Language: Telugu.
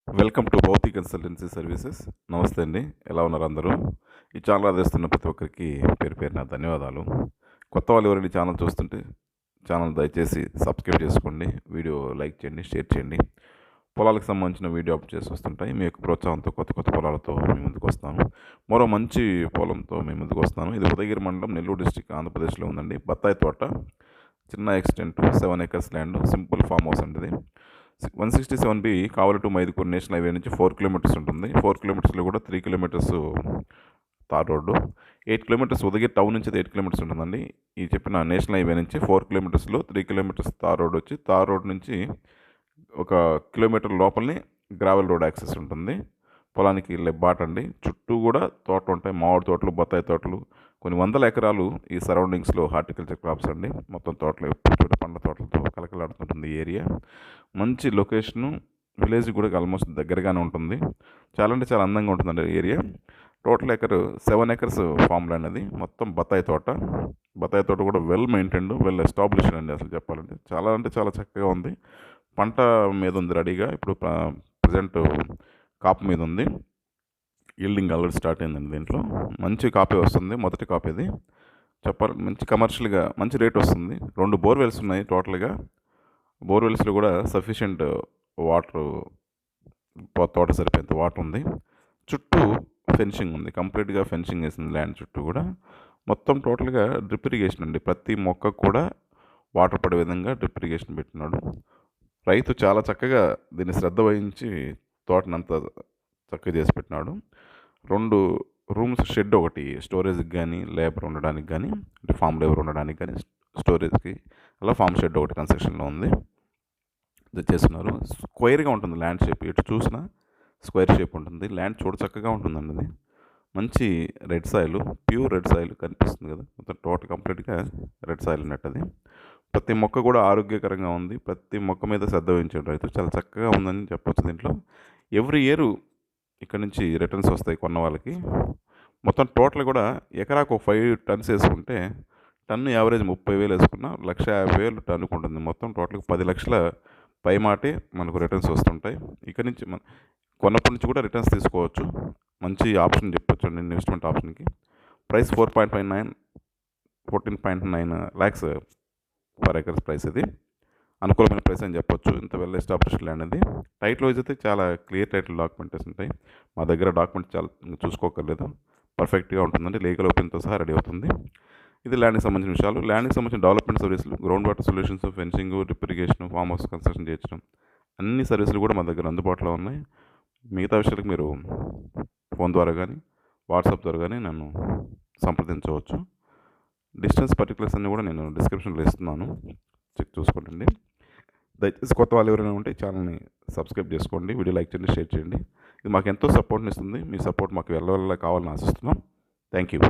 Welcome to భౌతి consultancy services. నమస్తే అండి. ఎలా ఉన్నారు అందరూ? ఈ ఛానల్ ఆదరిస్తున్న ప్రతి ఒక్కరికి పేరు పేరున ధన్యవాదాలు. కొత్త వాళ్ళు ఎవరైనా ఈ ఛానల్ చూస్తుంటే ఛానల్ దయచేసి సబ్స్క్రైబ్ చేసుకోండి. వీడియో లైక్ చేయండి, షేర్ చేయండి. పొలాలకు సంబంధించిన వీడియో అప్లోడ్ చేసి వస్తుంటాయి. మీ యొక్క ప్రోత్సాహంతో కొత్త కొత్త పొలాలతో మీ ముందుకు వస్తాను. మరో మంచి పొలంతో మీ ముందుకు వస్తాను. ఇది ఉదయగిరి మండలం, నెల్లూరు డిస్టిక్, ఆంధ్రప్రదేశ్లో ఉందండి. బత్తాయి తోట, చిన్న extent, 7 acres land, simple farm house అండి ఇది. 167B Kavali to Mydukur national highway నుంచి 4 kilometers ఉంటుంది. 4 kilometersలో కూడా 3 kilometers tar road, 8 kilometers Udayagiri town నుంచి 8 kilometers ఉంటుందండి. ఈ చెప్పిన నేషనల్ హైవే నుంచి 4 kilometersలో 3 kilometers తార్ రోడ్ వచ్చి, తార్ రోడ్ నుంచి 1 kilometer లోపలనే గ్రావెల్ రోడ్ యాక్సెస్ ఉంటుంది. పొలానికి వెళ్ళే బాట అండి. చుట్టూ కూడా తోటలు ఉంటాయి. మామిడి తోటలు, బత్తాయి తోటలు, కొన్ని వందల ఎకరాలు ఈ సరౌండింగ్స్లో హార్టికల్చర్ క్రాప్స్ అండి. మొత్తం తోటలు ఎప్పుడు చూడ పండ్ల తోటలతో కలకలాడుతుంటుంది ఈ ఏరియా. మంచి లొకేషను, విలేజ్ కూడా ఆల్మోస్ట్ దగ్గరగానే ఉంటుంది. చాలా అంటే చాలా అందంగా ఉంటుందండి area. Total 7 acres farm land అది. మొత్తం బత్తాయి తోట. బత్తాయి తోట కూడా వెల్ మెయింటైన్డ్, వెల్ ఎస్టాబ్లిష్డ్ అండి. అసలు చెప్పాలంటే చాలా అంటే చాలా చక్కగా ఉంది. పంట మీద ఉంది రెడీగా. ఇప్పుడు ప్రజెంట్ కాపు మీద ఉంది. ఈల్డింగ్ ఆల్రెడీ స్టార్ట్ అయిందండి. దీంట్లో మంచి కాపీ వస్తుంది. మొదటి కాపీ ఇది. చెప్పాలి, మంచి కమర్షియల్గా మంచి రేట్ వస్తుంది. 2 బోర్వెల్స్ ఉన్నాయి టోటల్గా. బోర్వెల్స్లో కూడా సఫిషియెంట్ వాటర్, తోట సరిపోయేంత వాటర్ ఉంది. చుట్టూ ఫెన్సింగ్ ఉంది. కంప్లీట్గా ఫెన్సింగ్ వేసింది ల్యాండ్ చుట్టూ కూడా. మొత్తం టోటల్గా డ్రిప్ ఇరిగేషన్ అండి. ప్రతి మొక్కకు కూడా వాటర్ పడే విధంగా డ్రిప్ ఇరిగేషన్ పెట్టినాడు. రైతు చాలా చక్కగా దీన్ని శ్రద్ధ వహించి తోటనంతా చక్కగా చేసి పెట్టినాడు. 2 రూమ్స్, షెడ్ ఒకటి స్టోరేజ్కి కానీ, లేబర్ ఉండడానికి కానీ, అంటే ఫామ్ లేబర్ ఉండడానికి కానీ, స్టోరేజ్కి అలా ఫామ్ షెడ్ ఒకటి కన్స్ట్రక్షన్లో ఉంది. ఇది చేస్తున్నారు. స్క్వేర్గా ఉంటుంది ల్యాండ్ షేప్. ఎటు చూసినా స్క్వేర్ షేప్ ఉంటుంది. ల్యాండ్ చూడ చక్కగా ఉంటుందండి అది. మంచి red soil, pure red soil కనిపిస్తుంది కదా. మొత్తం టోటల్ కంప్లీట్గా రెడ్ సాయిల్ ఉన్నట్టు అది. ప్రతి మొక్క కూడా ఆరోగ్యకరంగా ఉంది. ప్రతి మొక్క మీద శ్రద్ధ వహించాడు రైతు. చాలా చక్కగా ఉందని చెప్పొచ్చు. దీంట్లో ఎవ్రీ ఇయర్ ఇక్కడ నుంచి రిటర్న్స్ వస్తాయి కొన్న వాళ్ళకి. మొత్తం టోటల్ కూడా ఎకరాకు 5 tons వేసుకుంటే, టన్ను యావరేజ్ 30,000 వేసుకున్నా 1,50,000 టన్నుకు ఉంటుంది. మొత్తం టోటల్గా 10 లక్షల పై మాటే మనకు రిటర్న్స్ వస్తుంటాయి. ఇక్కడ నుంచి కొన్నప్పటి నుంచి కూడా రిటర్న్స్ తీసుకోవచ్చు. మంచి ఆప్షన్ చెప్పొచ్చు అండి ఇన్వెస్ట్మెంట్ ఆప్షన్కి. Price 14.9 lakhs per acre price. ఇది అనుకూలమైన ప్రైస్ అని చెప్పొచ్చు. ఇంత వెల్ ఎస్టాబ్లిష్డ్ ల్యాండ్ అది. టైటిల్ వైజ్ అయితే చాలా క్లియర్ టైటిల్ డాక్యుమెంటేషన్ ఉంటాయి. మా దగ్గర డాక్యుమెంట్ చాలా చూసుకోకర్లేదు, పర్ఫెక్ట్గా ఉంటుందండి. లీగల్ ఓపెన్తో సహా రెడీ అవుతుంది. ఇది ల్యాండ్కి సంబంధించిన విషయాలు. ల్యాండ్కి సంబంధించిన డెవలప్మెంట్ సర్వీసులు, ground water solutions, fencing, drip irrigation, farm house construction చేయించడం, అన్ని సర్వీసులు కూడా మా దగ్గర అందుబాటులో ఉన్నాయి. మిగతా విషయాలకు మీరు ఫోన్ ద్వారా కానీ, వాట్సాప్ ద్వారా కానీ నన్ను సంప్రదించవచ్చు. డిస్టెన్స్ పర్టికులర్స్ అన్నీ కూడా నేను డిస్క్రిప్షన్లో ఇస్తున్నాను, చెక్ చూసుకోండి. దయచేసి కొత్త వాళ్ళు ఎవరైనా ఉంటే ఛానల్ని సబ్స్క్రైబ్ చేసుకోండి, వీడియో లైక్ చేయండి, షేర్ చేయండి. ఇది మాకు ఎంతో సపోర్ట్ని ఇస్తుంది. మీ సపోర్ట్ మాకు వెళ్ళ కావాలని ఆశిస్తున్నాం. Thank you.